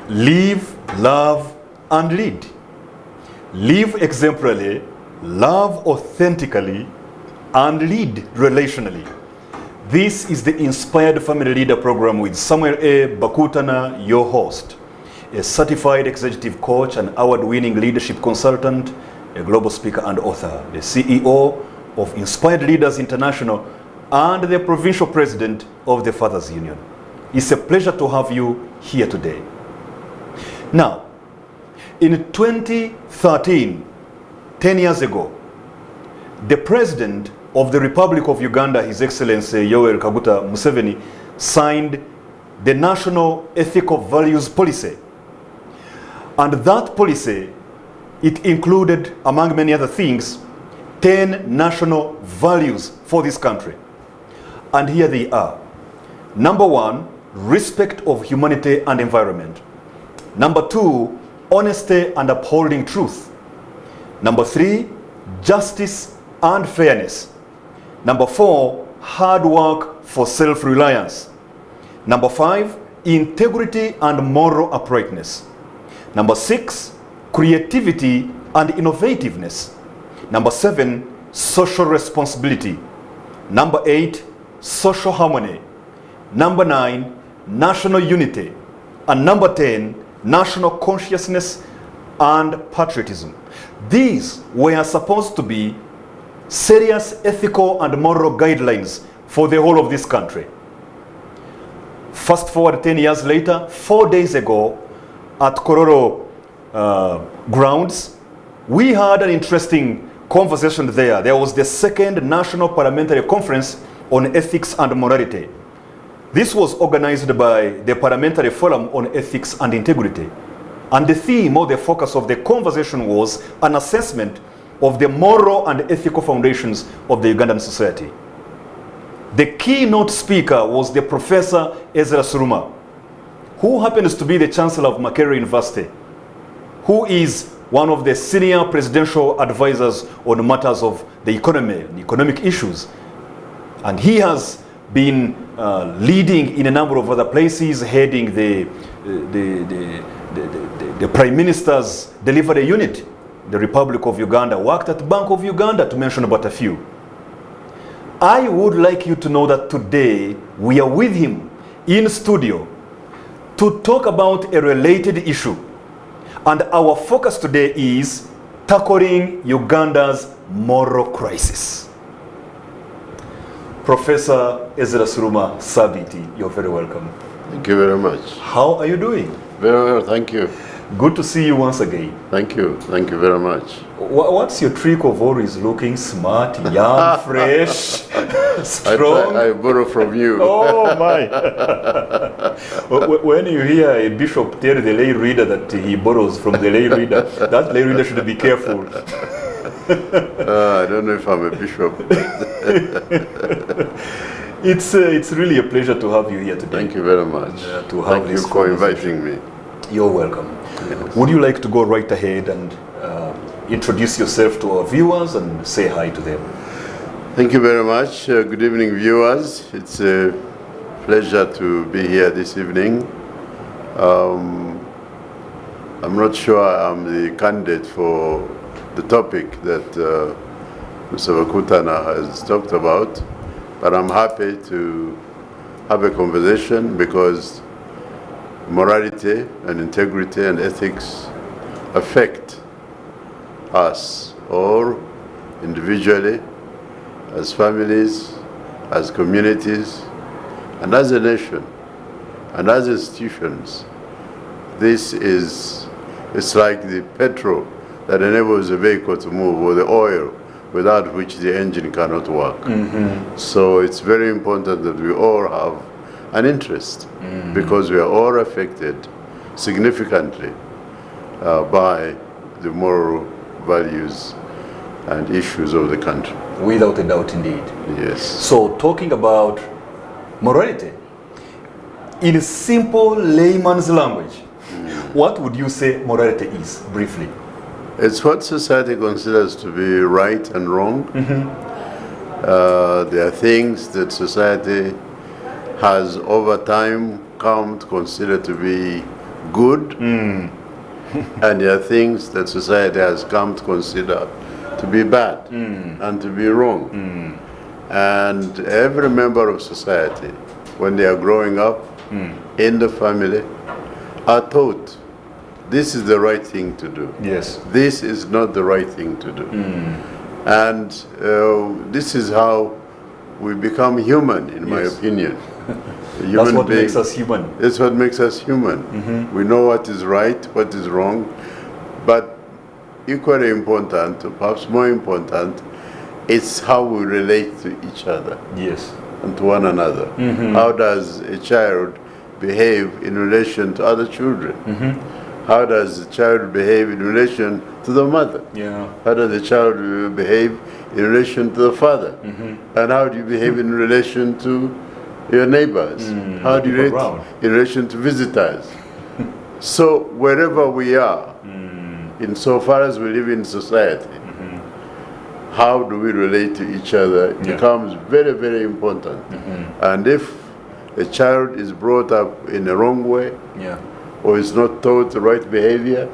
Live, love, and lead. Live exemplarily, love authentically, and lead relationally. This is the Inspired Family Leader Program with Samuel A. Bakutana, your host, a certified executive coach and award-winning leadership consultant, a global speaker and author, the CEO of Inspired Leaders International, and the provincial president of the Fathers Union. It's a pleasure to have you here today. Now, in 2013, 10 years ago, the president of the Republic of Uganda, His Excellency Yoweri Kaguta Museveni, signed the National Ethical Values Policy. And that policy, it included, among many other things, 10 national values for this country. And here they are. Number 1, respect of humanity and environment. Number 2, honesty and upholding truth. Number 3, justice and fairness. Number 4, hard work for self-reliance. Number 5, integrity and moral uprightness. Number 6, creativity and innovativeness. Number 7, social responsibility. Number 8, social harmony. Number 9, national unity. And number 10, national consciousness and patriotism. These were supposed to be serious ethical and moral guidelines for the whole of this country. Fast forward 10 years later, 4 days ago at Kororo grounds, we had an interesting conversation there. There was the second National Parliamentary Conference on Ethics and Morality. This was organized by the Parliamentary Forum on Ethics and Integrity. And the theme or the focus of the conversation was an assessment of the moral and ethical foundations of the Ugandan society. The keynote speaker was the Professor Ezra Suruma, who happens to be the Chancellor of Makerere University, who is one of the senior presidential advisors on matters of the economy and economic issues. And he has been leading in a number of other places, heading the Prime Minister's delivery unit, the Republic of Uganda, worked at Bank of Uganda, to mention about a few. I would like you to know that today we are with him in studio to talk about a related issue. And our focus today is tackling Uganda's moral crisis. Professor Ezra Suruma, Sabiti, you're very welcome. Thank you very much. How are you doing? Very well, thank you. Good to see you once again. Thank you very much. What's your trick of always looking smart, young, fresh, strong? I borrow from you. Oh my. When you hear a bishop tell the lay reader that he borrows from the lay reader, that lay reader should be careful. I don't know if I'm a bishop. It's really a pleasure to have you here today. Thank you very much. Thank you for inviting me. You're welcome. Yes. Would you like to go right ahead and introduce yourself to our viewers and say hi to them? Thank you very much. Good evening, viewers. It's a pleasure to be here this evening. I'm not sure I'm the candidate for the topic that Mr. Bakutana has talked about, but I'm happy to have a conversation because morality and integrity and ethics affect us all individually, as families, as communities, and as a nation, and as institutions. It's like the petrol that enables a vehicle to move, or the oil without which the engine cannot work. Mm-hmm. So it's very important that we all have an interest, because we are all affected significantly by the moral values and issues of the country. Without a doubt, indeed. Yes. So talking about morality, in a simple layman's language, what would you say morality is, briefly? It's what society considers to be right and wrong. There are things that society has over time come to consider to be good, and there are things that society has come to consider to be bad and to be wrong. And every member of society, when they are growing up in the family, are taught this is the right thing to do. Yes. This is not the right thing to do. And this is how we become human, in my opinion. That's what makes us human. That's what makes us human. We know what is right, what is wrong, but equally important, or perhaps more important, it's how we relate to each other. Yes. And to one another. How does a child behave in relation to other children? How does a child behave in relation to the mother? Yeah. How does a child behave in relation to the father? And how do you behave in relation to your neighbors? How do you relate in relation to visitors? So wherever we are, insofar as we live in society, how do we relate to each other becomes very, very important. And if a child is brought up in the wrong way, or is not taught the right behavior,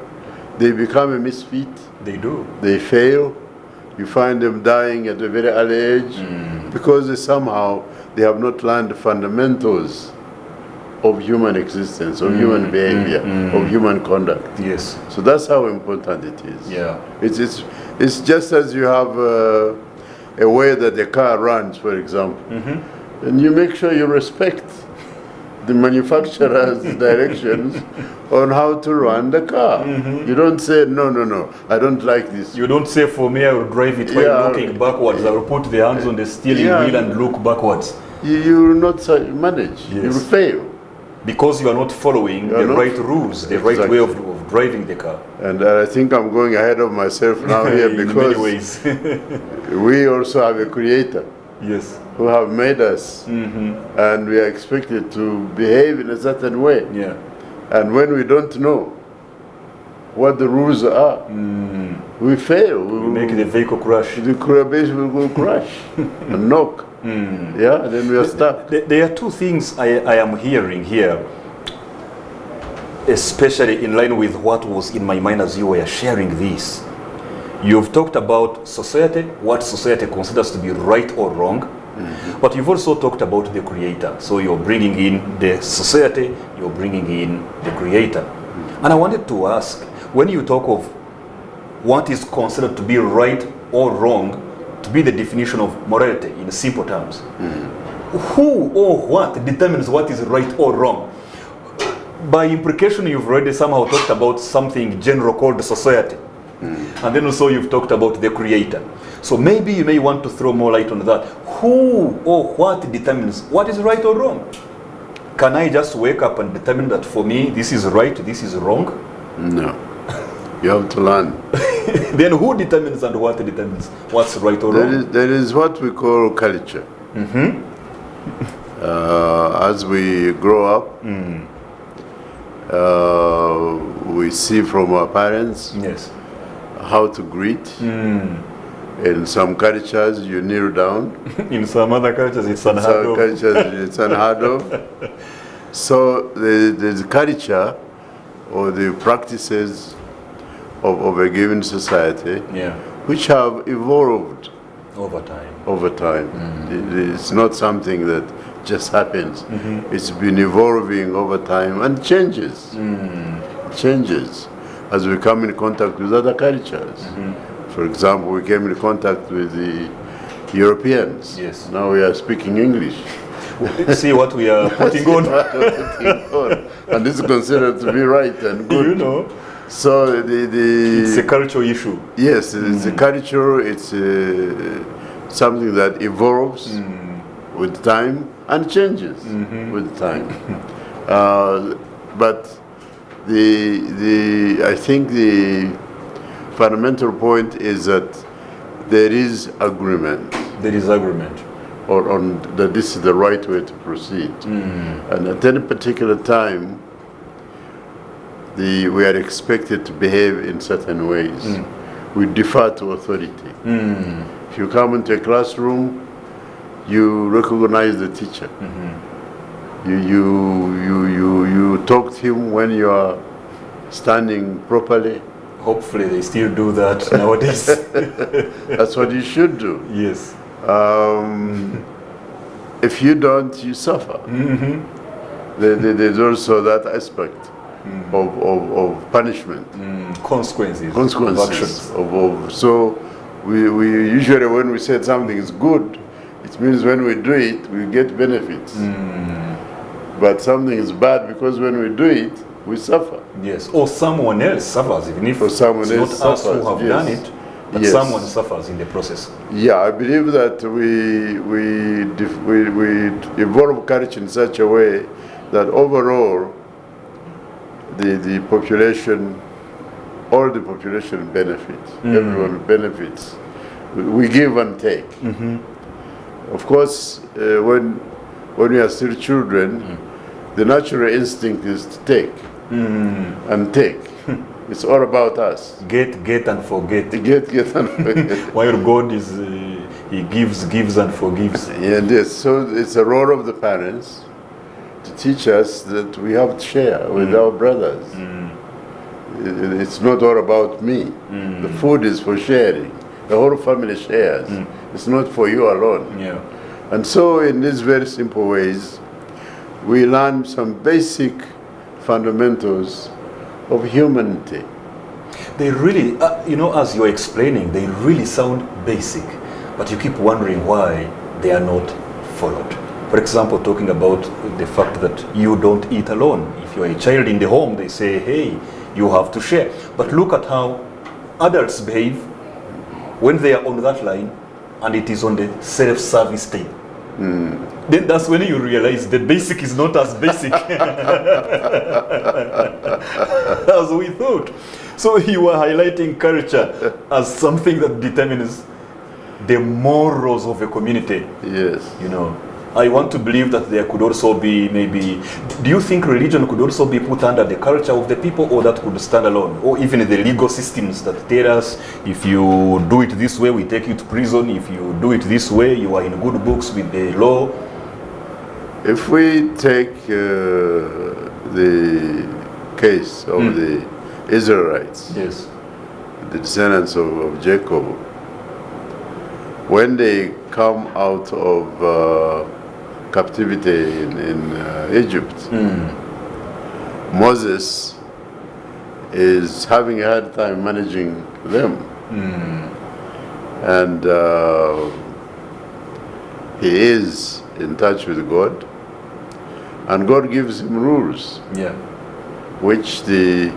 they become a misfit. They do. They fail. You find them dying at a very early age because they have not learned the fundamentals of human existence, of human behavior, of human conduct. Yes. So that's how important it is. Yeah. It's just as you have a way that the car runs, for example, and you make sure you respect the manufacturer's directions on how to run the car. You don't say, no, I don't like this. You don't say, for me, I will drive it while looking backwards. I will put the hands on the steering wheel and look backwards. You will not manage. You will fail. Because you are not following the right rules, the right way of driving the car. And I think I'm going ahead of myself now here because in many ways. we also have a creator. Yes. Who have made us, and we are expected to behave in a certain way. Yeah. And when we don't know what the rules are, we fail. We make the vehicle crash. The vehicle will crash and knock. Yeah, then we are stuck. There are two things I am hearing here, especially in line with what was in my mind as you were sharing this. You've talked about society, what society considers to be right or wrong, but you've also talked about the creator. So you're bringing in the society, you're bringing in the creator. And I wanted to ask, when you talk of what is considered to be right or wrong, to be the definition of morality in simple terms, who or what determines what is right or wrong? By implication, you've already somehow talked about something general called society. And then also you've talked about the creator. So maybe you may want to throw more light on that. Who or what determines what is right or wrong? Can I just wake up and determine that for me this is right, this is wrong? No. You have to learn. Then who determines and what determines what's right or wrong? There is what we call culture. As we grow up, we see from our parents how to greet. In some cultures, you kneel down. In some other cultures, it's unheard of. In some cultures, it's unheard of. So the culture or the practices of a given society, which have evolved over time. It's not something that just happens. It's been evolving over time and changes as we come in contact with other cultures. For example, we came in contact with the Europeans. Yes. Now we are speaking English. See what we are putting on. And this is considered to be right and good. You know. So it's a cultural issue. Yes, it's a culture. It's something that evolves with time and changes with time. But I think the fundamental point is that there is agreement. There is agreement. On that this is the right way to proceed. And at any particular time, we are expected to behave in certain ways. We defer to authority. If you come into a classroom, you recognize the teacher. You talk to him when you are standing properly. Hopefully they still do that nowadays. That's what you should do. Yes. If you don't, you suffer. There's also that aspect of punishment. Consequences. Consequences. So we usually, when we say something is good, it means when we do it, we get benefits. But something is bad because when we do it, we suffer. Yes, or someone else suffers, even if it's not us who have done it, but someone suffers in the process. Yeah, I believe that we evolve culture in such a way that overall the population, all the population benefits. Everyone benefits. We give and take. Of course, when we are still children, the natural instinct is to take and take. It's all about us. Get and forget. Get and forget. While God is, He gives and forgives. And yes, so it's a role of the parents to teach us that we have to share with our brothers. It's not all about me. The food is for sharing. The whole family shares. It's not for you alone. Yeah. And so in these very simple ways, we learn some basic fundamentals of humanity. They really, as you're explaining, they really sound basic, but you keep wondering why they are not followed. For example, talking about the fact that you don't eat alone. If you're a child in the home, they say, hey, you have to share. But look at how adults behave when they are on that line and it is on the self-service thing. Then that's when you realize the basic is not as basic as we thought. So you were highlighting culture as something that determines the morals of a community. Yes. I want to believe that there could also be maybe, do you think religion could also be put under the culture of the people, or that could stand alone? Or even the legal systems that tell us, if you do it this way, we take you to prison. If you do it this way, you are in good books with the law. If we take the case of the Israelites, Yes. the descendants of Jacob, when they come out of captivity in Egypt, Moses is having a hard time managing them. And he is in touch with God, and God gives him rules, which the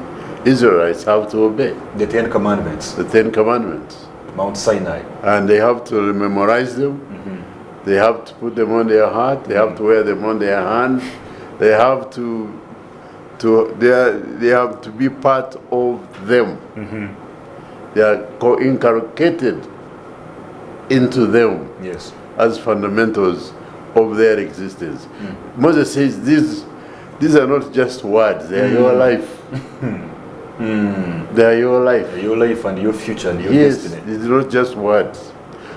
Israelites have to obey. The Ten Commandments. The Ten Commandments. Mount Sinai. And they have to memorize them. They have to put them on their heart. They have to wear them on their hand. They have to be part of them. They are inculcated into them as fundamentals of their existence. Moses says these are not just words, they are your life. They are your life. Your life and your future and your destiny. Yes, it's not just words.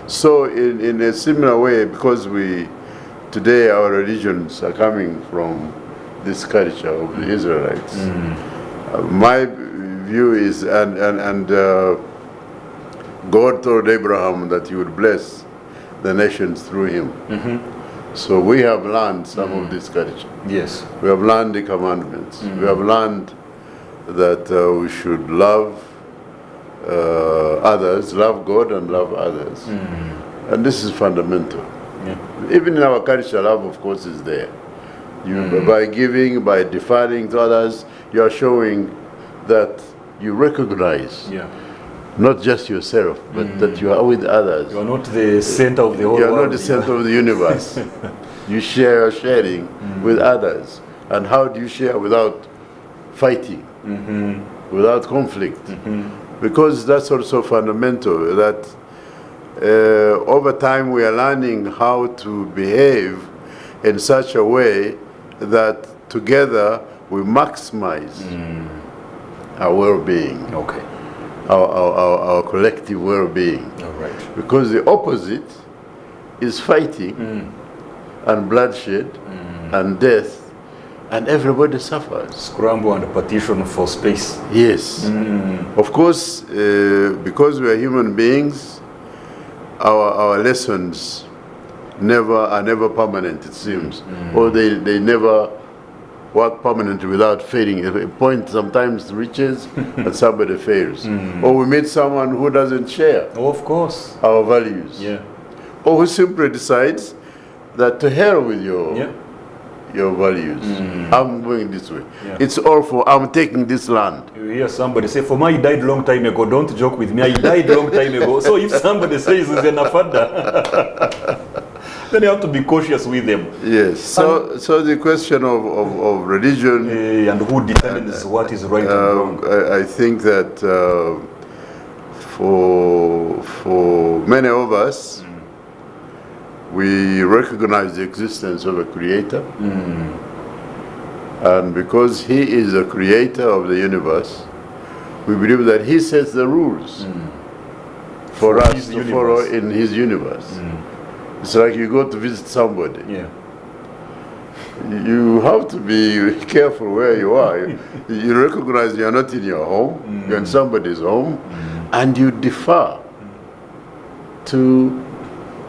So in a similar way, because today our religions are coming from this culture of the Israelites, my view is, and God told Abraham that he would bless the nations through him. So we have learned some of this culture. Yes. We have learned the commandments. We have learned that we should love others, love God and love others. And this is fundamental. Even in our culture, love, of course, is there. By giving, by deferring to others, you are showing that you recognize not just yourself, but that you are with others. You are not the center of the whole world. You are not the center of the universe. You share sharing with others. And how do you share without fighting, without conflict? Because that's also fundamental, that over time we are learning how to behave in such a way that together we maximize our well-being, our collective well-being. Because the opposite is fighting and bloodshed and death and everybody suffers. Scramble and petition for space. Yes. Of course, because we are human beings, our lessons are never permanent, it seems. Or they never work permanently without fading. A point sometimes reaches and somebody fails. Or we meet someone who doesn't share Of course. our values. Yeah. Or who simply decides that to hell with your values. I'm going this way. Yeah. It's all for I'm taking this land. You hear somebody say, for my died long time ago, don't joke with me, I died long time ago. So if somebody says it's an afada, then you have to be cautious with them. Yes. So the question of religion And who determines what is right and wrong? I think that for many of us, we recognize the existence of a creator. And because he is the creator of the universe, we believe that he sets the rules for us to follow in his universe. It's like you go to visit somebody. Yeah. You have to be careful where you are. You recognize you are not in your home, you're in somebody's home, and you defer to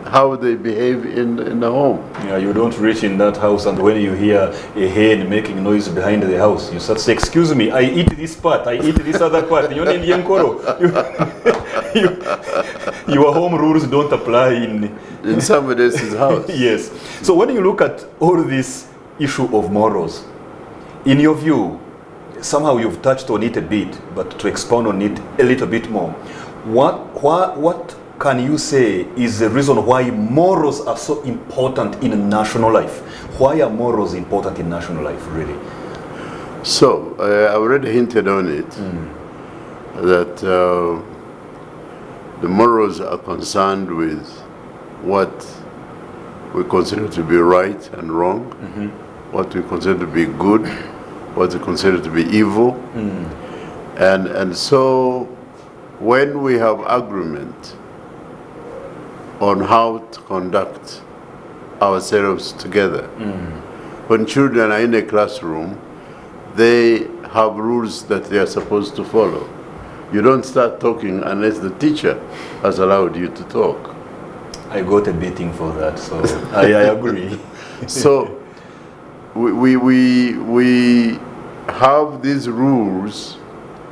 how they behave in the home. Yeah, you don't reach in that house, and when you hear a hen making noise behind the house, you start to say, excuse me, I eat this part, I eat this other part. You're in Yankoro. Your home rules don't apply in somebody else's house. Yes. So when you look at all this issue of morals, in your view, somehow you've touched on it a bit, but to expound on it a little bit more, what can you say is the reason why morals are so important in national life? Why are morals important in national life, really? So, I already hinted on it, that the morals are concerned with what we consider to be right and wrong, what we consider to be good, what we consider to be evil. And so, when we have agreement on how to conduct ourselves together. When children are in a classroom, they have rules that they are supposed to follow. You don't start talking unless the teacher has allowed you to talk. I got a beating for that, so I agree. So we have these rules,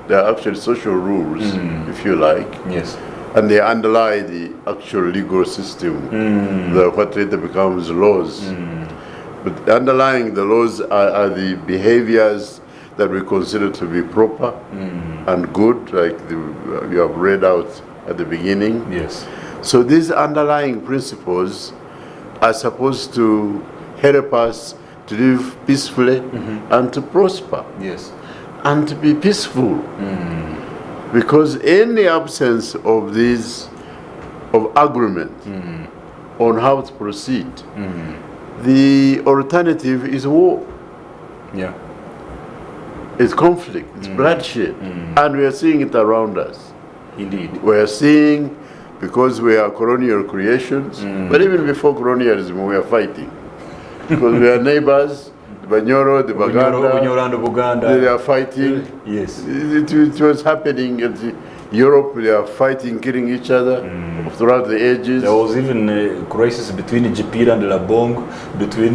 they're actually social rules, if you like. Yes. And they underlie the actual legal system, what later becomes laws. But underlying the laws are the behaviors that we consider to be proper and good, like you have read out at the beginning. Yes. So these underlying principles are supposed to help us to live peacefully and to prosper. Yes. And to be peaceful. Because in the absence of agreement on how to proceed, the alternative is war. Yeah. It's conflict, it's bloodshed. And we are seeing it around us. Indeed. We are seeing, because we are colonial creations, but even before colonialism we are fighting. Because we are neighbors, the Banyoro, the Baganda, they are fighting. Yes. It was happening in Europe, they are fighting, killing each other throughout the ages. There was even a crisis between Jipira and Labong, between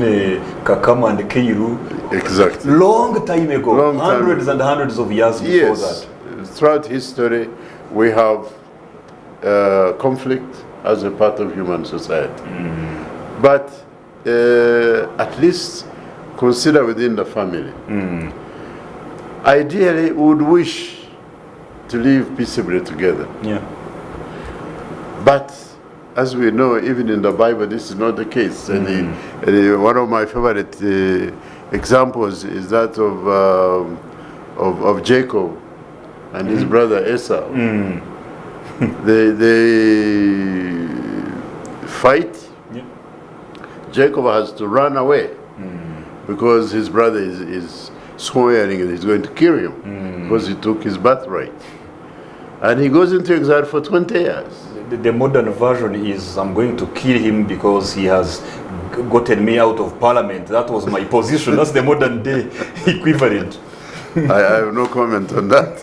Kakama and Keiru. Exactly. Long time ago, hundreds and hundreds of years before that. Throughout history, we have conflict as a part of human society. But at least consider within the family. Ideally, we would wish to live peaceably together. Yeah. But as we know, even in the Bible, this is not the case. And one of my favorite examples is that of Jacob and his brother Esau. They fight. Yeah. Jacob has to run away because his brother is swearing that he's going to kill him because he took his birthright. And he goes into exile for 20 years. the modern version is I'm going to kill him because he has gotten me out of parliament. That was my position. That's the modern day equivalent. I have no comment on that.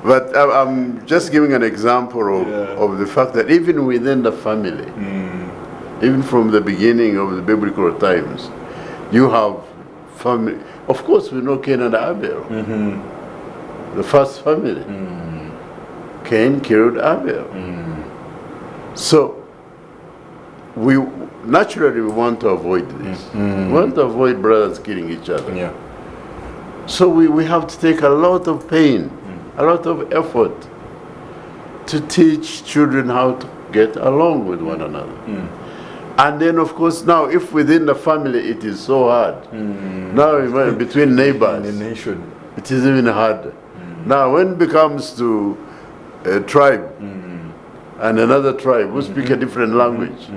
But I'm just giving an example of the fact that even within the family, even from the beginning of the biblical times, you have family. Of course, we know Cain and Abel, the first family. Cain killed Abel. So, we naturally want to avoid this. We want to avoid brothers killing each other. Yeah. So we have to take a lot of pain, a lot of effort to teach children how to get along with one another. And then, of course, now if within the family it is so hard, now between neighbors, In the nation. it is even harder. Now, when it becomes to a tribe and another tribe who speak a different language,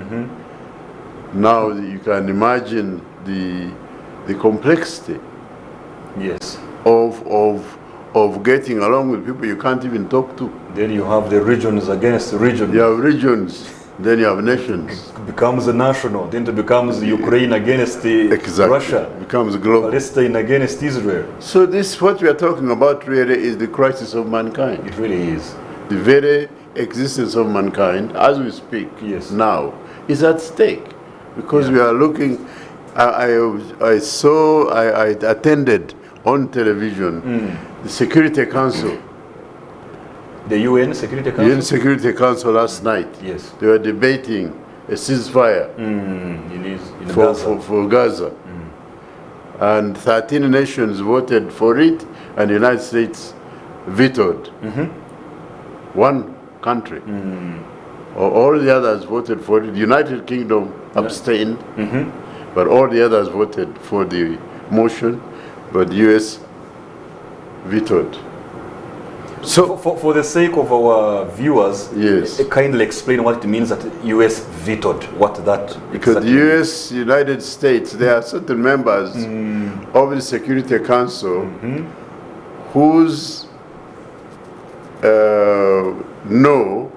now you can imagine the complexity Yes. of getting along with people you can't even talk to. Then you have the regions against regions. You have regions, then you have nations. It becomes a national. Then it becomes Ukraine against Russia. It becomes global. Palestine against Israel. So this, what we are talking about really is the crisis of mankind. It really is. The very existence of mankind, as we speak now, is at stake. Because we are looking, I attended on television the Security Council. The UN Security Council? UN Security Council last night. Yes. They were debating a ceasefire for Gaza. And 13 nations voted for it, and the United States vetoed. One country. All the others voted for it. The United Kingdom abstained, but all the others voted for the motion, but the US vetoed. So, for the sake of our viewers, kindly explain what it means that US vetoed, what that because exactly the US, United States, there are certain members of the Security Council whose no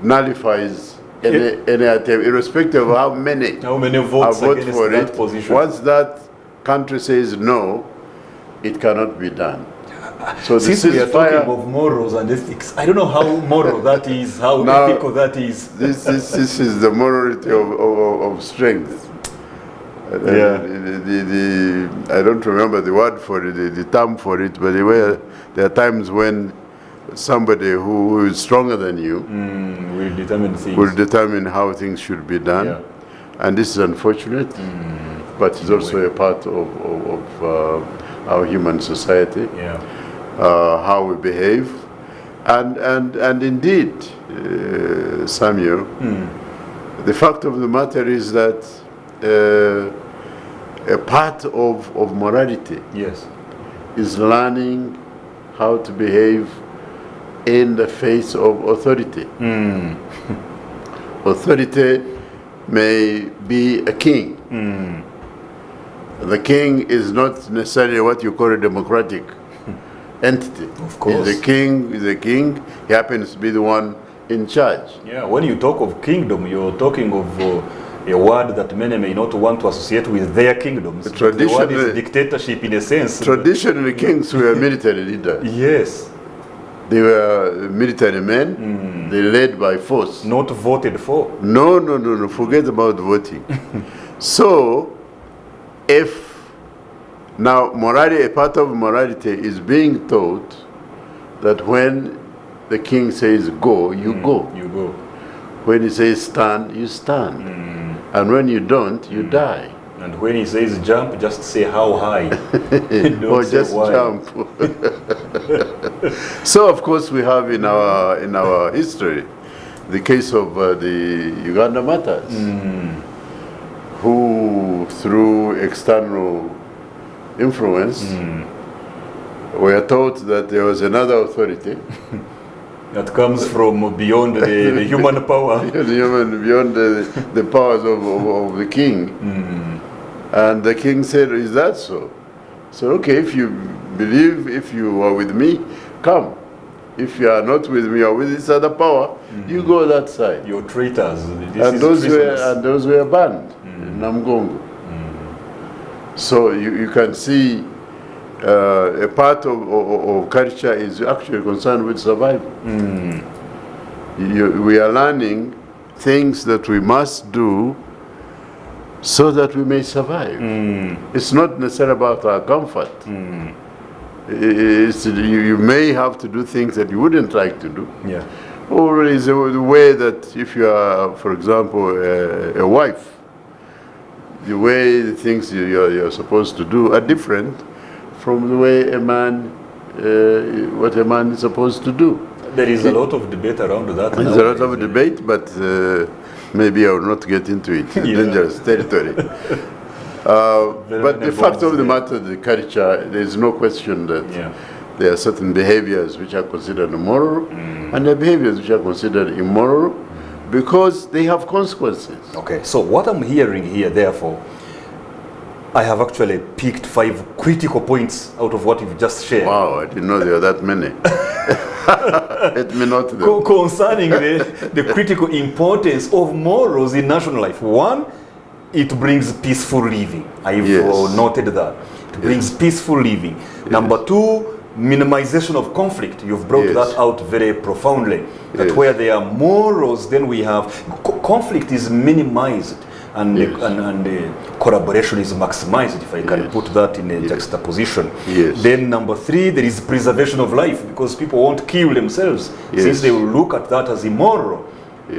nullifies any attempt, irrespective of how many votes vote against for that it. position. Once that country says no, it cannot be done. So since we are talking of morals and ethics, I don't know how moral that is, how ethical that is. This is the morality of strength. I don't remember the word for it, the term for it, but there are times when somebody who is stronger than you will determine how things should be done. And this is unfortunate, but it's also a part of our human society. How we behave, and indeed, Samuel, the fact of the matter is that a part of morality is learning how to behave in the face of authority. Authority may be a king. The king is not necessarily what you call a democratic entity. Of course. He's a king, he happens to be the one in charge. Yeah, when you talk of kingdom, you're talking of a word that many may not want to associate with their kingdoms. The word is dictatorship in a sense. Traditionally, kings were military leaders. Yes. They were military men, they led by force. Not voted for. No, forget about voting. So, if now, morality, a part of morality is being taught that when the king says go, you go. You go. When he says stand, you stand. And when you don't, you die. And when he says jump, just say how high. Or just jump. So, of course, we have in our history the case of the Uganda martyrs, who through external influence, we are taught that there was another authority that comes from beyond the human power, beyond the powers of the king. And the king said, "Is that so?" So, okay, if you believe, if you are with me, come. If you are not with me or with this other power, you go that side. You're traitors. And those were banned in Namgongo. So you can see a part of culture is actually concerned with survival. We are learning things that we must do so that we may survive. It's not necessarily about our comfort. You may have to do things that you wouldn't like to do. Yeah. Or is the way that if you are, for example, a wife, the way the things you're supposed to do are different from the way a man, what a man is supposed to do. There is a lot of debate around that. There's a lot of debate, but maybe I will not get into it. Dangerous territory. But the fact of the matter, the culture, there is no question that there are certain behaviors which are considered moral, and there are behaviors which are considered immoral, because they have consequences. Okay, so what I'm hearing here, therefore, I have actually picked 5 critical points out of what you've just shared. Wow, I didn't know there were that many. Let me note them. Concerning the critical importance of morals in national life. 1, it brings peaceful living. I've noted that. It brings peaceful living. Number 2, minimization of conflict. You've brought that out very profoundly. That where there are morals, then we have conflict is minimized, and collaboration is maximized, if I can put that in a juxtaposition. Then number 3, there is preservation of life, because people won't kill themselves since they will look at that as immoral.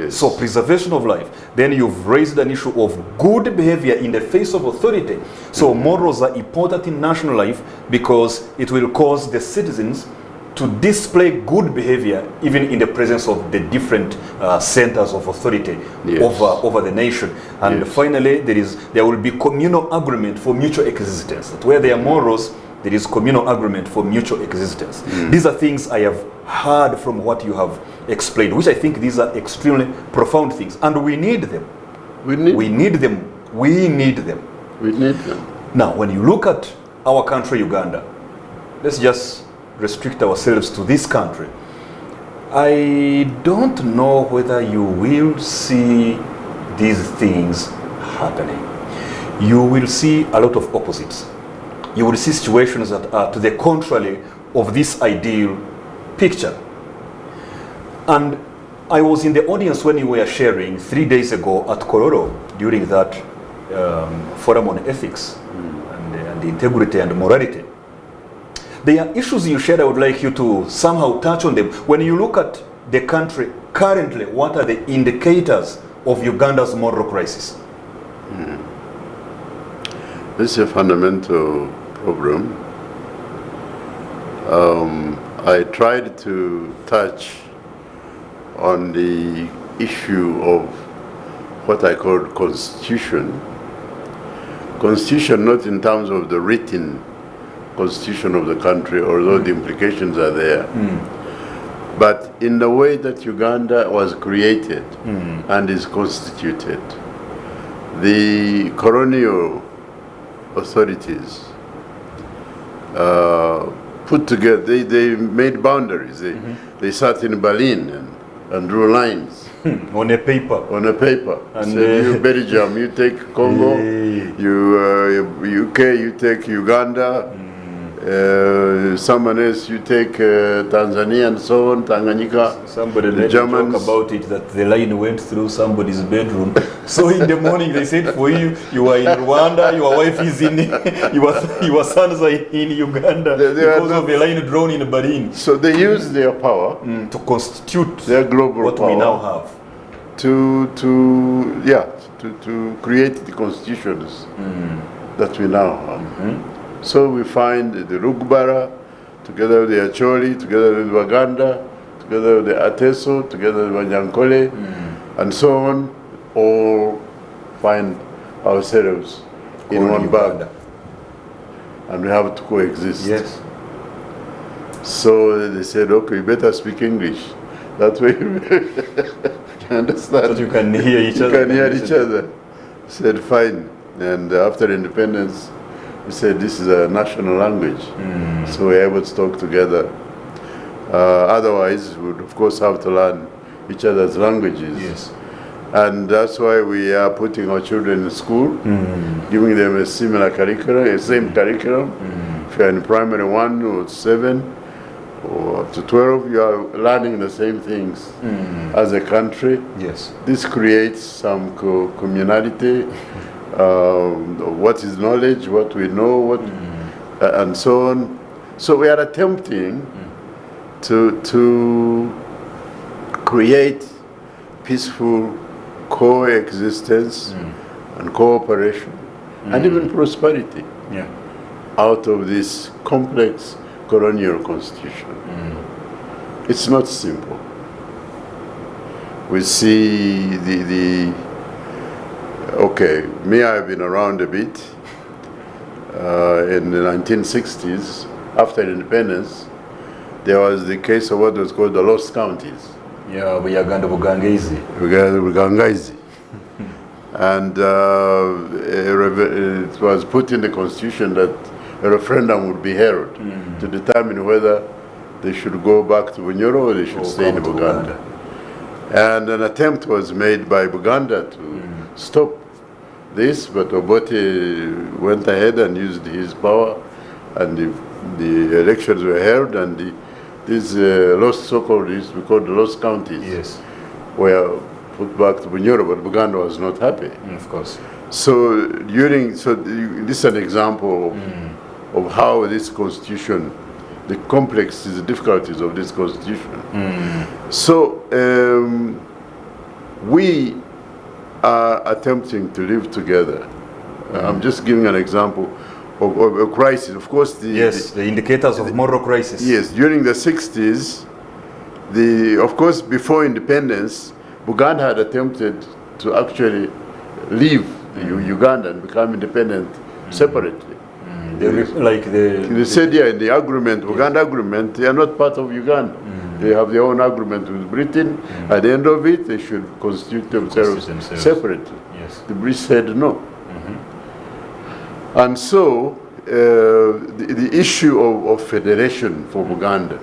So preservation of life. Then you've raised an issue of good behavior in the face of authority. So morals are important in national life because it will cause the citizens to display good behavior even in the presence of the different centers of authority over the nation. And finally, there will be communal agreement for mutual existence. That where there are morals, there is communal agreement for mutual existence. These are things I have heard from what you have explained, which I think these are extremely profound things, and we need them. We need them. Now, when you look at our country, Uganda, let's just restrict ourselves to this country. I don't know whether you will see these things happening. You will see a lot of opposites. You will see situations that are to the contrary of this ideal picture. And I was in the audience when you were sharing 3 days ago at Kororo during that forum on ethics and integrity and morality. There are issues you shared. I would like you to somehow touch on them. When you look at the country currently, what are the indicators of Uganda's moral crisis? This is a fundamental problem. I tried to touch on the issue of what I call constitution. Constitution not in terms of the written constitution of the country, although the implications are there, but in the way that Uganda was created and is constituted. The colonial authorities put together, they made boundaries. They sat in Berlin and drew lines. On a paper. And said, you Belgium, you take Congo, you UK, you take Uganda, someone else, you take Tanzania and so on, Tanganyika. Somebody let me talk about it, that the line went through somebody's bedroom. So in the morning they said, for you, you are in Rwanda, your wife is in, your sons are in Uganda, because of the line drawn in Berlin. So they used their power to constitute their global what power we now have. To create the constitutions that we now have. So we find the Rugbara, together with the Acholi, together with Waganda, together with the Ateso, together with Wanyankole, and so on, all find ourselves in one bag. And we have to coexist. Yes. So they said, okay, you better speak English. That way you understand. So you can hear each other. You can hear each other. Said, fine. And after independence, we said this is a national language. So we're able to talk together. Otherwise, we would of course have to learn each other's languages. Yes. And that's why we are putting our children in school, giving them a similar curriculum, a same curriculum. If you're in primary 1 or 7 or up to 12, you are learning the same things as a country. Yes. This creates some communality, what is knowledge, what we know, what, and so on. So we are attempting to create peaceful coexistence and cooperation and even prosperity out of this complex colonial constitution. It's not simple. We see okay, me, I've been around a bit. In the 1960s, after independence, there was the case of what was called the Lost Counties. Yeah, Uganda, Bugangaizi. Bugangaizi. And it was put in the constitution that a referendum would be held to determine whether they should go back to Bunyoro or they should stay in Buganda. And an attempt was made by Buganda to stop this, but Obote went ahead and used his power, and the elections were held, and these lost, so-called, we call the lost counties, were put back to Bunyoro, but Buganda was not happy. Of course. So this is an example of how this constitution, the complexities, the difficulties of this constitution. So we are attempting to live together. I'm just giving an example of a crisis. Of course, the indicators of moral crisis. Yes, during the 60s, of course, before independence, Buganda had attempted to actually leave Uganda and become independent separately. They said, yeah, in the agreement, Uganda agreement, they are not part of Uganda. They have their own agreement with Britain. At the end of it, they should constitute themselves separately. Yes. The British said no. And so the issue of federation for Uganda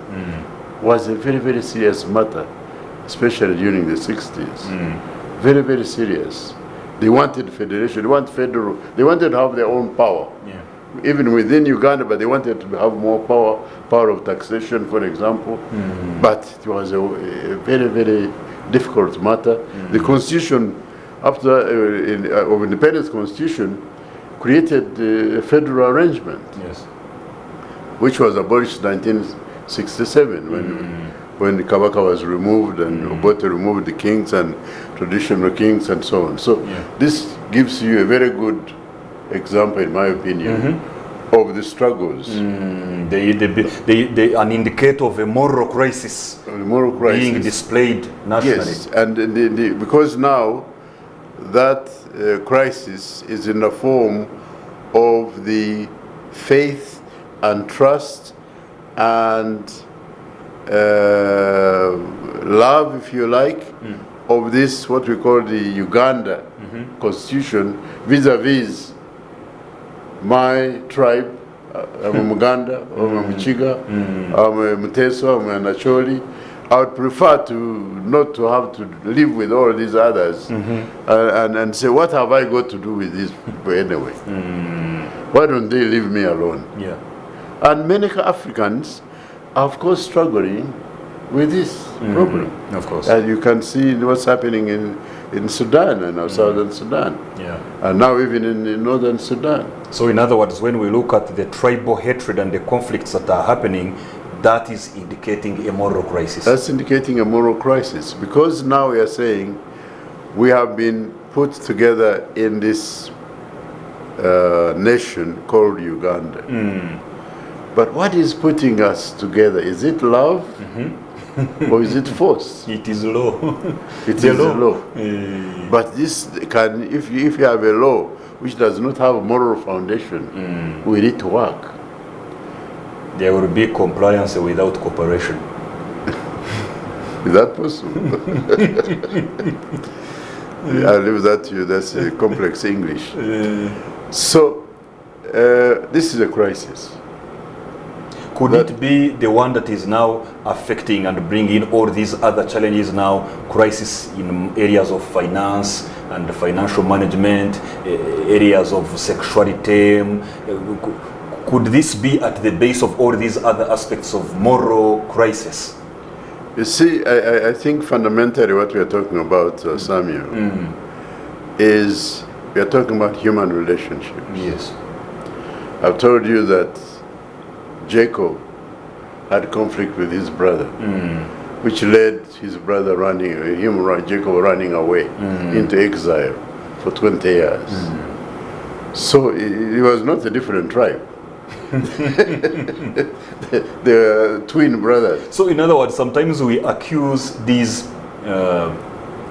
was a very, very serious matter, especially during the 60s. Very, very serious. They wanted federation, they wanted federal, they wanted to have their own power. Even within Uganda, but they wanted to have more power of taxation, for example. But it was a very, very difficult matter. The constitution, after of independence constitution, created a federal arrangement, which was abolished in 1967 when the Kabaka was removed and Obote removed the kings and traditional kings and so on. So this gives you a very good example, in my opinion, of the struggles. An indicator of a moral crisis, being displayed nationally. Yes, and because now that crisis is in the form of the faith and trust and love, if you like, of this, what we call the Uganda constitution, vis-a-vis my tribe. I'm a Muganda, I'm a Michiga, I'm a Muteso, I'm a Nacholi. I would prefer to not to have to live with all these others and say, what have I got to do with these people anyway? Why don't they leave me alone? And many Africans are, of course, struggling with this problem. Of course. And you can see what's happening in Sudan and southern Sudan. And now even in northern Sudan. So in other words, when we look at the tribal hatred and the conflicts that are happening, that is indicating a moral crisis. That's indicating a moral crisis, because now we are saying we have been put together in this nation called Uganda. But what is putting us together? Is it love or is it force? It is law. It is a law. But this can, if you have a law which does not have a moral foundation, will it work? There will be compliance without cooperation. Is that possible? I'll leave that to you. That's a complex English. So, this is a crisis. Could it be the one that is now affecting and bringing all these other challenges now, crisis in areas of finance and financial management, areas of sexuality? Could this be at the base of all these other aspects of moral crisis? You see, I think fundamentally what we are talking about, Samuel, is we are talking about human relationships. Yes. I've told you that Jacob had conflict with his brother, which led his brother Jacob running away into exile for 20 years. So it was not a different tribe. They're twin brothers. So in other words, sometimes we accuse these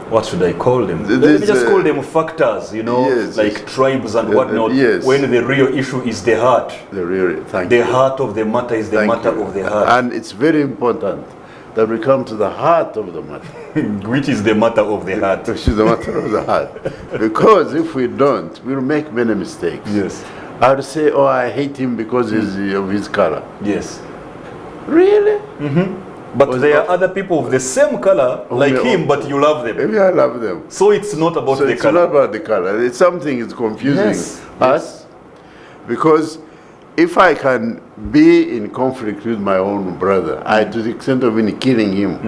what should I call them? Let me just call them factors, you know, yes, like yes. tribes and whatnot, yes. when the real issue is the heart. The heart of the matter is the matter of the heart. And it's very important that we come to the heart of the matter. Which is the matter of the heart. Which is the matter of the heart. Because if we don't, we'll make many mistakes. Yes. I would say, oh, I hate him because of his color. Yes. Really? But there are other people of the same color like him, but you love them. Maybe I love them. So it's not about the color. It's not about the color. It's something is confusing us. Because if I can be in conflict with my own brother, to the extent of even killing him,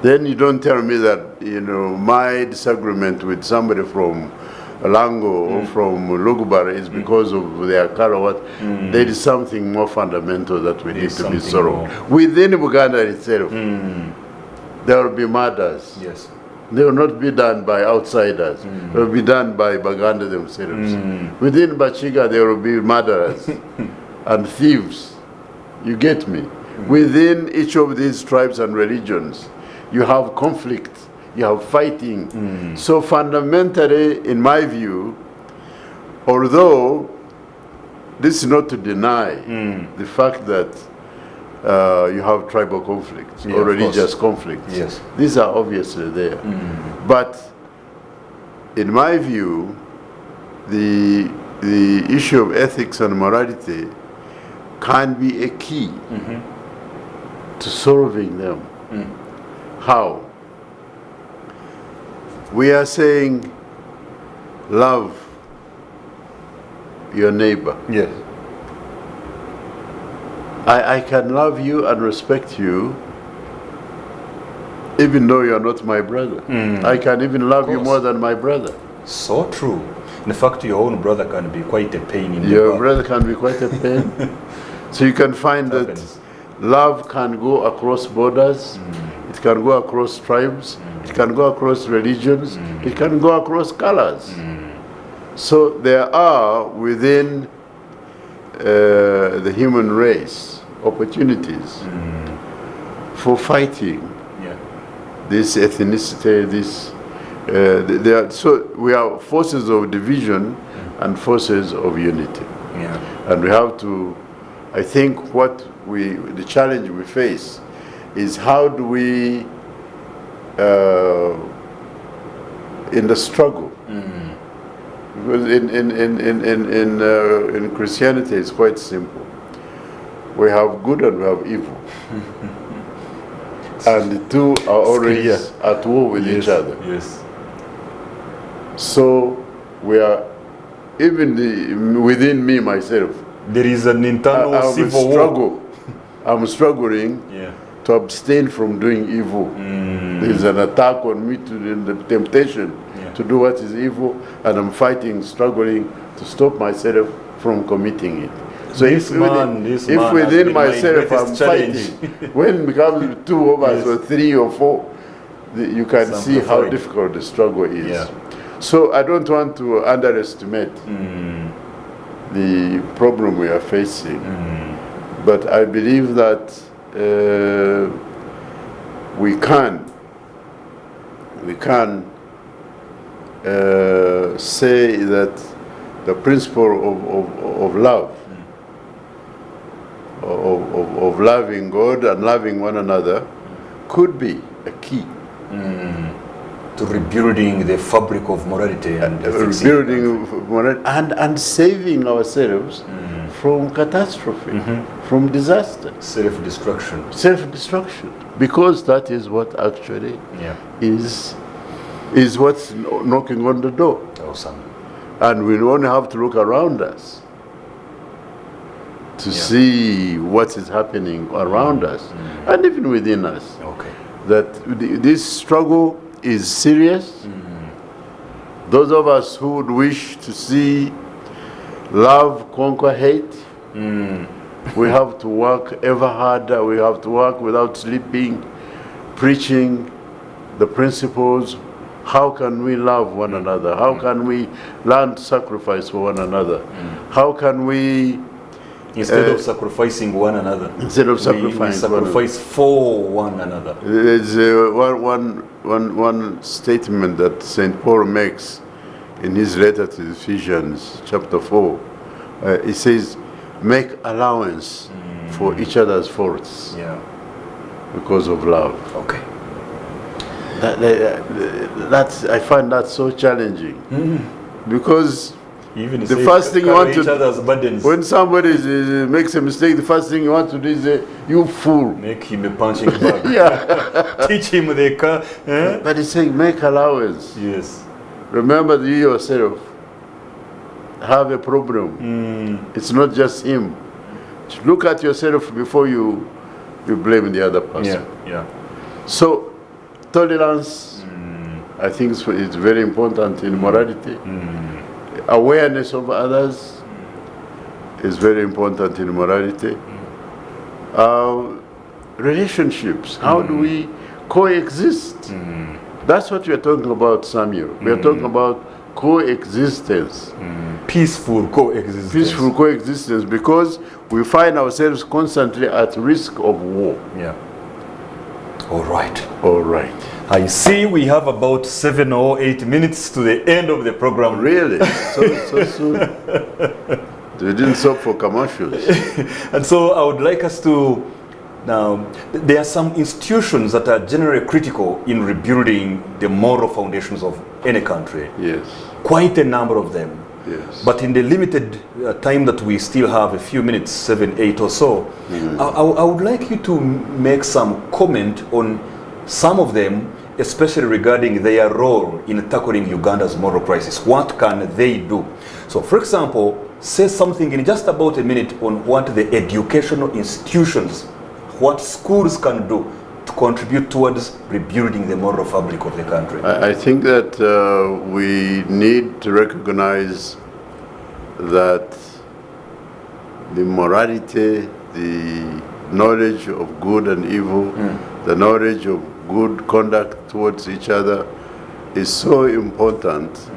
then you don't tell me that, you know, my disagreement with somebody from Lango or from Lugubara is because of their color. There is something more fundamental that we need to be solved. Within Uganda itself, there will be murders. Yes. They will not be done by outsiders. They will be done by Baganda themselves. Within Bachiga, there will be murderers and thieves. You get me? Within each of these tribes and religions, you have conflict. You have fighting. So fundamentally, in my view, although this is not to deny the fact that you have tribal conflicts or religious conflicts. Yes. These are obviously there. But in my view, the issue of ethics and morality can be a key to solving them. How? We are saying, love your neighbor. Yes. I can love you and respect you even though you are not my brother. I can even love you more than my brother. So true. In fact, your own brother can be quite a pain in the Your back. brother can be quite a pain. So you can find that love can go across borders. It can go across tribes. It can go across religions. It can go across colors. So there are within the human race opportunities for fighting this ethnicity, so we are forces of division and forces of unity. And we have to, I think the challenge we face is how do we, in the struggle, because in Christianity it's quite simple. We have good and we have evil. And the two are always at war with each other. Yes. So we are, even within me myself, there is an internal civil war. I'm struggling to abstain from doing evil. There is an attack on me, the temptation to do what is evil, and I'm fighting, struggling to stop myself from committing it. So if within myself I'm fighting, when it becomes two of us or three or four, you can see how difficult the struggle is. So I don't want to underestimate the problem we are facing, but I believe that we can say that the principle of love, of loving God and loving one another, could be a key to rebuilding the fabric of morality and rebuilding morality and saving ourselves from catastrophe, from disaster. Self-destruction. Self-destruction. Because that is what actually is what's knocking on the door. Awesome. And we only have to look around us to see what is happening around us and even within us. Okay. That this struggle is serious. Those of us who would wish to see love conquer hate, we have to work ever harder. We have to work without sleeping, preaching the principles. How can we love one another? How can we learn to sacrifice for one another? How can we... Instead of sacrificing one another, we sacrifice for one another. There's one statement that St. Paul makes in his letter to the Ephesians, chapter 4. He says, make allowance for each other's faults because of love. Okay. I find that so challenging because even the first thing you want to do, when somebody makes a mistake, the first thing you want to do is say, you fool. Make him a punching bag. Teach him the car. But he's saying, make allowance. Yes. Remember that you yourself have a problem. It's not just him. Look at yourself before you blame the other person. So, tolerance, I think it's very important in morality. Awareness of others is very important in morality. Relationships, how do we coexist? That's what we are talking about, Samuel. We are talking about coexistence. Peaceful coexistence. Peaceful coexistence, because we find ourselves constantly at risk of war. All right. All right. I see we have about 7 or 8 minutes to the end of the program. Really? So soon? We didn't stop for commercials. And so I would like us to, now, there are some institutions that are generally critical in rebuilding the moral foundations of any country. Yes. Quite a number of them. Yes. But in the limited time that we still have, a few minutes, 7, 8 or so, I would like you to make some comment on some of them, especially regarding their role in tackling Uganda's moral crisis. What can they do? So, for example, say something in just about a minute on what the educational institutions, what schools can do to contribute towards rebuilding the moral fabric of the country. I think that we need to recognize that the morality, the knowledge of good and evil, the knowledge of good conduct towards each other is so important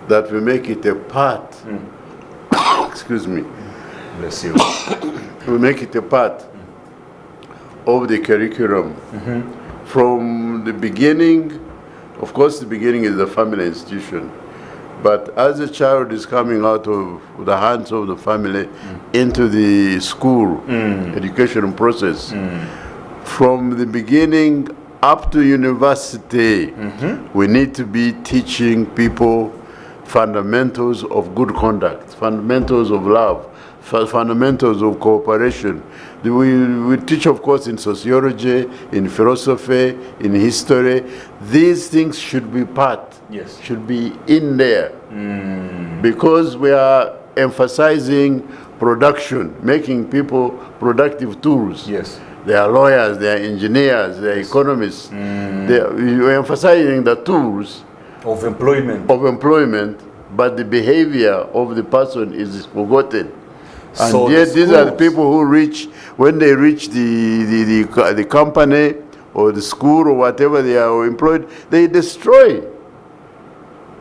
that we make it a part, excuse me, bless you, we make it a part of the curriculum from the beginning. Of course, the beginning is the family institution, but as a child is coming out of the hands of the family into the school education process, from the beginning up to university, we need to be teaching people fundamentals of good conduct, fundamentals of love, fundamentals of cooperation. We teach, of course, in sociology, in philosophy, in history. These things should be should be in there, because we are emphasizing production, making people productive tools. Yes. They are lawyers, they are engineers, they are economists. We're emphasizing the tools of employment, but the behavior of the person is forgotten. And so yet these are the people who reach, when they reach the company or the school or whatever they are employed, they destroy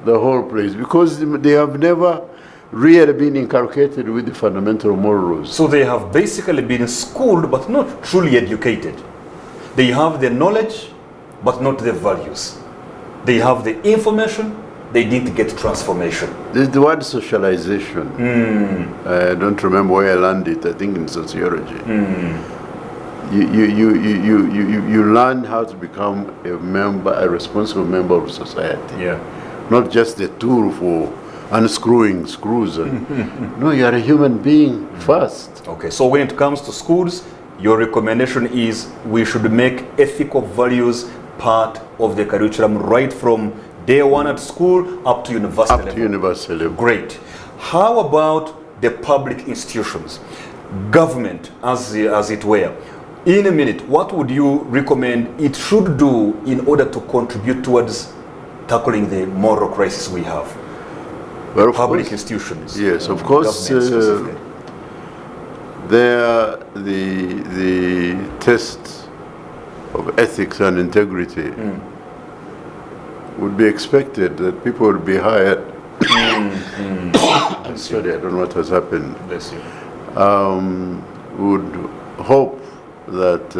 the whole place because they have never really been inculcated with the fundamental moral rules. So they have basically been schooled but not truly educated. They have the knowledge but not the values. They have the information, they didn't get transformation. There's the word socialization. I don't remember where I learned it, I think in sociology. you learn how to become a responsible member of society. Yeah. Not just a tool for unscrewing screws. No, you are a human being first. Okay, so when it comes to schools, your recommendation is we should make ethical values part of the curriculum right from day one at school up to university level. Up to university level. Great. How about the public institutions, government as it were? In a minute, what would you recommend it should do in order to contribute towards tackling the moral crisis we have? Well, Public institutions. Yes, of course. The test of ethics and integrity would be expected that people would be hired. Sorry, I don't know what has happened. Bless you. Would hope that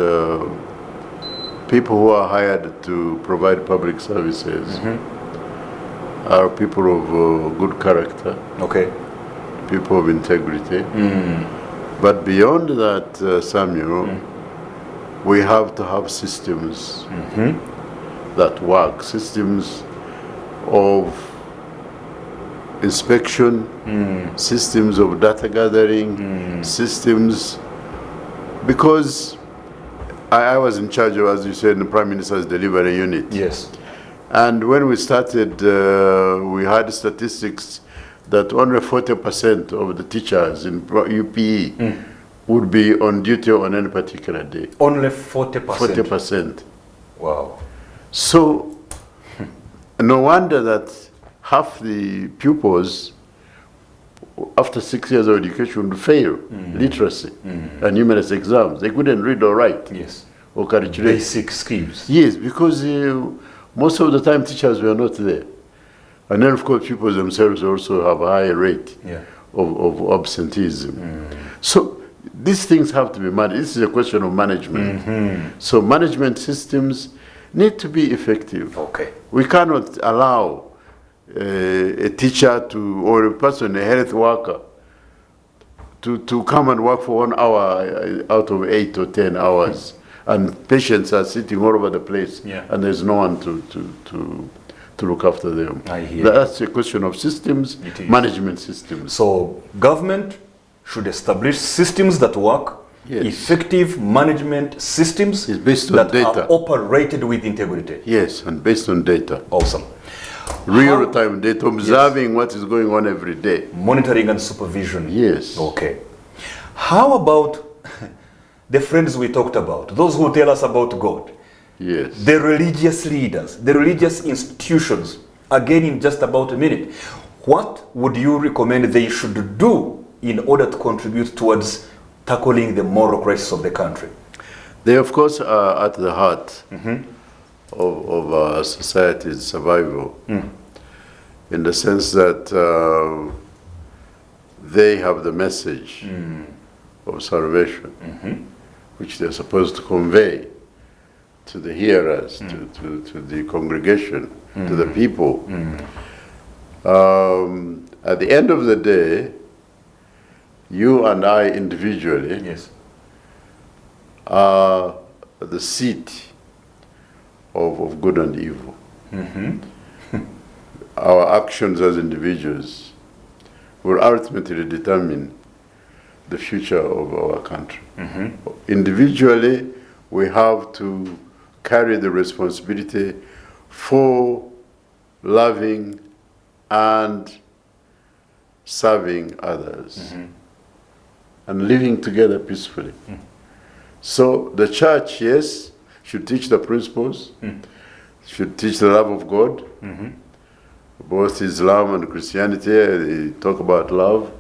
people who are hired to provide public services are people of good character, Okay. people of integrity. But beyond that, Samuel, we have to have systems that work, systems of inspection, systems of data gathering, systems, because I was in charge of, as you said, the Prime Minister's delivery unit. Yes. And when we started, we had statistics that only 40% of the teachers in UPE would be on duty on any particular day. Only 40%. 40%. Wow. So, no wonder that half the pupils, after 6 years of education, would fail literacy and numerous exams. They couldn't read or write. Yes. Or calculate. Basic skills. Yes, because most of the time teachers were not there. And then, of course, pupils themselves also have a higher rate of absenteeism. So these things have to be managed. This is a question of management. So management systems need to be effective. Okay. We cannot allow a teacher or a person, a health worker, to come and work for 1 hour out of 8 or 10 hours. And patients are sitting all over the place, and there's no one to look after them. I hear That's a question of systems, management systems. So government should establish systems that work, effective management systems based on that data. are operated with integrity. Yes, and based on data. Awesome. Real-time data, observing what is going on every day. Monitoring and supervision. Yes. Okay. How about the friends we talked about, those who tell us about God? Yes. The religious leaders, the religious institutions, again in just about a minute. What would you recommend they should do in order to contribute towards tackling the moral crisis of the country? They, of course, are at the heart of our society's survival, in the sense that they have the message of salvation, which they're supposed to convey to the hearers, to the congregation, to the people. At the end of the day, you and I individually are the seat of good and evil. Our actions as individuals will ultimately determine the future of our country. Individually, we have to carry the responsibility for loving and serving others and living together peacefully. So the church, yes, should teach the principles, should teach the love of God. Both Islam and Christianity, they talk about love.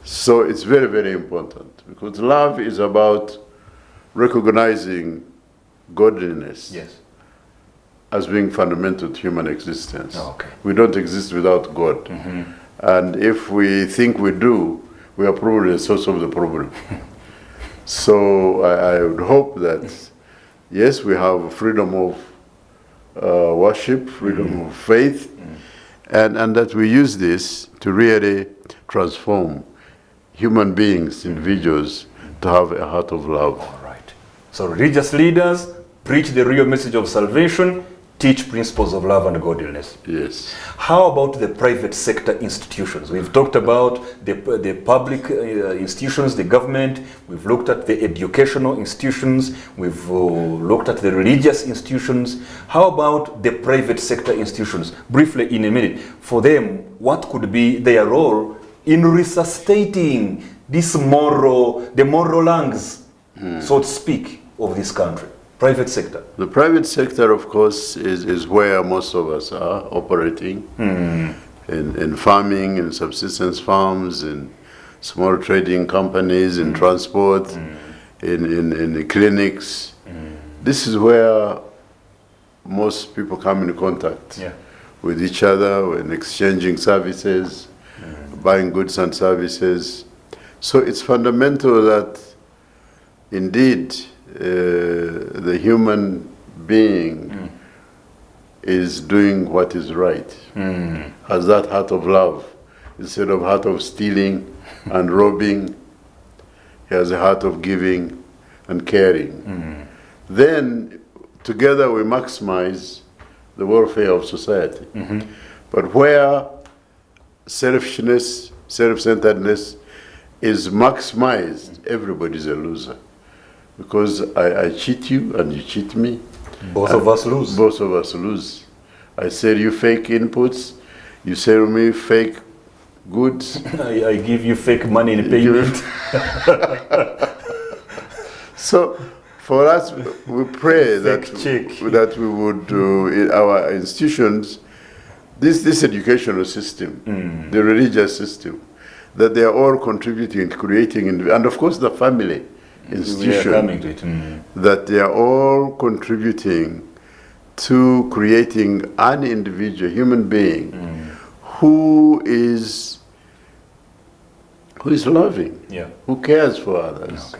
So it's very, very important, because love is about recognizing godliness as being fundamental to human existence. We don't exist without God. And if we think we do, we are probably the source of the problem. So I would hope that, yes, we have freedom of worship, freedom of faith, and that we use this to really transform human beings, individuals, to have a heart of love. All right. So religious leaders preach the real message of salvation, teach principles of love and godliness. Yes. How about the private sector institutions? We've talked about the public institutions, the government. We've looked at the educational institutions. We've looked at the religious institutions. How about the private sector institutions? Briefly, in a minute, for them, what could be their role in resuscitating this the moral lungs, so to speak, of this country? Private sector. The private sector, of course, is where most of us are operating, in farming, in subsistence farms, in small trading companies, in transport, in the clinics. This is where most people come in contact with each other, in exchanging services, buying goods and services. So it's fundamental that indeed the human being is doing what is right, has that heart of love. Instead of heart of stealing and robbing, he has a heart of giving and caring. Then together we maximize the welfare of society. But where selfishness, self-centeredness is maximized, everybody's a loser. Because I cheat you and you cheat me. Both of us lose. Both of us lose. I sell you fake inputs, you sell me fake goods. I give you fake money in payment. So for us, we pray that we would do in our institutions, this educational system, the religious system, that they are all contributing, creating, and of course the family institution, that they are all contributing to creating an individual human being who is loving, who cares for others,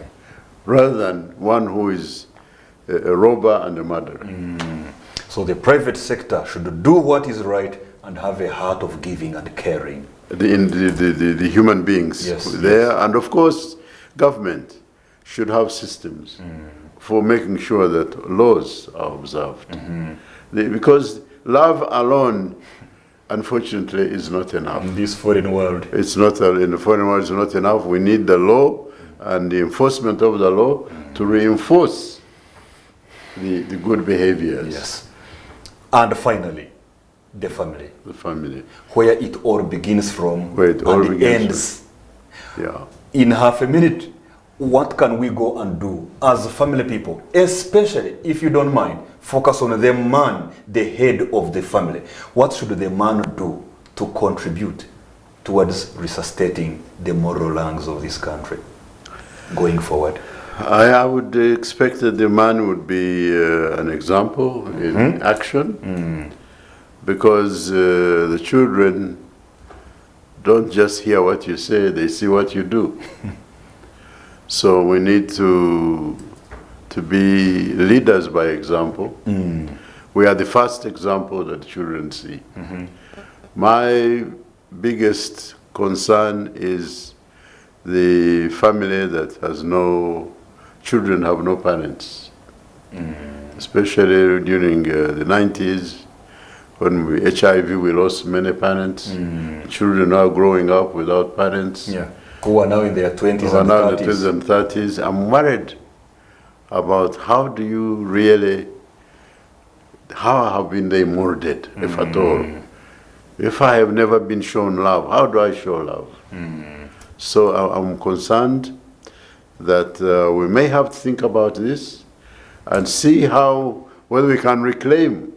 rather than one who is a robber and a murderer. So the private sector should do what is right and have a heart of giving and caring. The human beings there, and of course government should have systems for making sure that laws are observed. Because love alone, unfortunately, is not enough. In this foreign world. It's not, in the foreign world, it's not enough. We need the law and the enforcement of the law to reinforce the good behaviors. Yes. And finally, the family. The family. Where it all begins from and ends. Yeah. In half a minute, what can we go and do as family people, especially, if you don't mind, focus on the man, the head of the family. What should the man do to contribute towards resuscitating the moral lungs of this country going forward? I would expect that the man would be an example in action, because the children don't just hear what you say, they see what you do. So we need to be leaders by example. We are the first example that children see. My biggest concern is the family that has children have no parents. Especially during the 90s, when HIV, we lost many parents. Children are growing up without parents. Who are now in their 20s and 30s. I'm worried about how have been they molded, if at all. If I have never been shown love, how do I show love? So I'm concerned that we may have to think about this and see whether we can reclaim.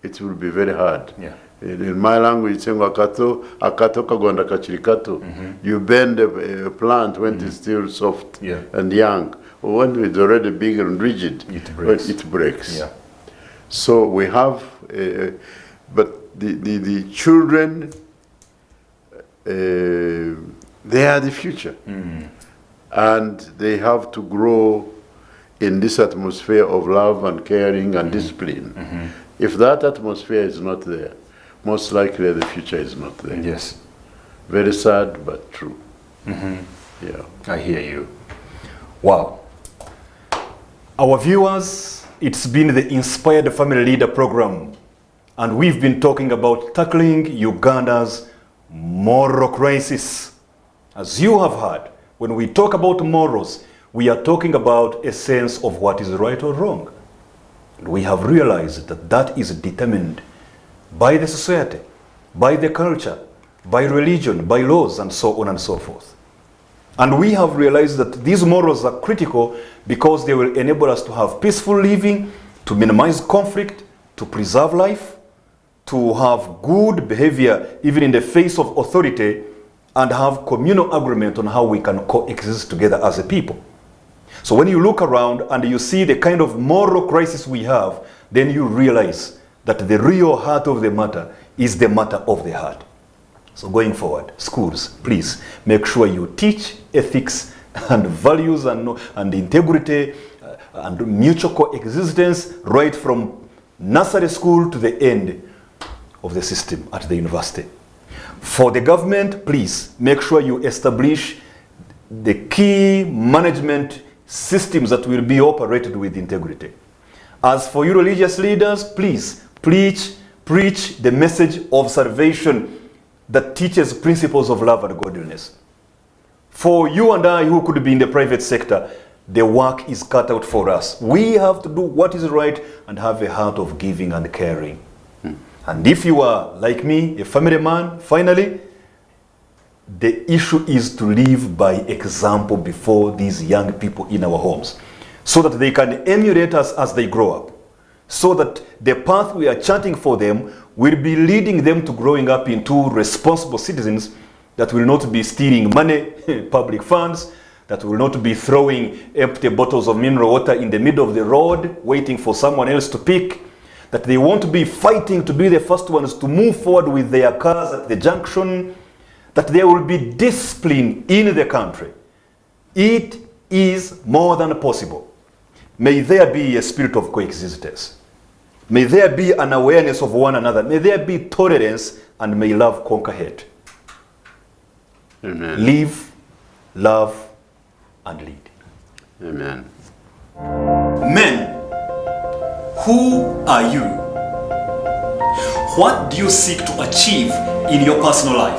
It will be very hard. In my language, it's akato kagwanda kachirikato. You bend a plant when it's still soft and young. When it's already big and rigid, it breaks. So we have, but the children, they are the future. And they have to grow in this atmosphere of love and caring and discipline. If that atmosphere is not there, most likely the future is not there. Yes. Very sad, but true. Yeah. I hear you. Wow. Our viewers, it's been the Inspired Family Leader program, and we've been talking about tackling Uganda's moral crisis. As you have heard, when we talk about morals, we are talking about a sense of what is right or wrong. We have realized that that is determined by the society, by the culture, by religion, by laws, and so on and so forth. And we have realized that these morals are critical because they will enable us to have peaceful living, to minimize conflict, to preserve life, to have good behavior even in the face of authority, and have communal agreement on how we can coexist together as a people. So when you look around and you see the kind of moral crisis we have, then you realize that the real heart of the matter is the matter of the heart. So going forward, schools, please make sure you teach ethics and values and integrity and mutual coexistence right from nursery school to the end of the system at the university. For the government, please make sure you establish the key management systems that will be operated with integrity. As for you religious leaders, please preach the message of salvation that teaches principles of love and godliness. For you and I who could be in the private sector, the work is cut out for us. We have to do what is right and have a heart of giving and caring. And if you are, like me, a family man, finally, the issue is to live by example before these young people in our homes, so that they can emulate us as they grow up, so that the path we are charting for them will be leading them to growing up into responsible citizens that will not be stealing money, public funds, that will not be throwing empty bottles of mineral water in the middle of the road, waiting for someone else to pick, that they won't be fighting to be the first ones to move forward with their cars at the junction, that there will be discipline in the country. It is more than possible. May there be a spirit of coexistence. May there be an awareness of one another. May there be tolerance, and may love conquer hate. Amen. Live, love, and lead. Amen. Men, who are you? What do you seek to achieve in your personal life?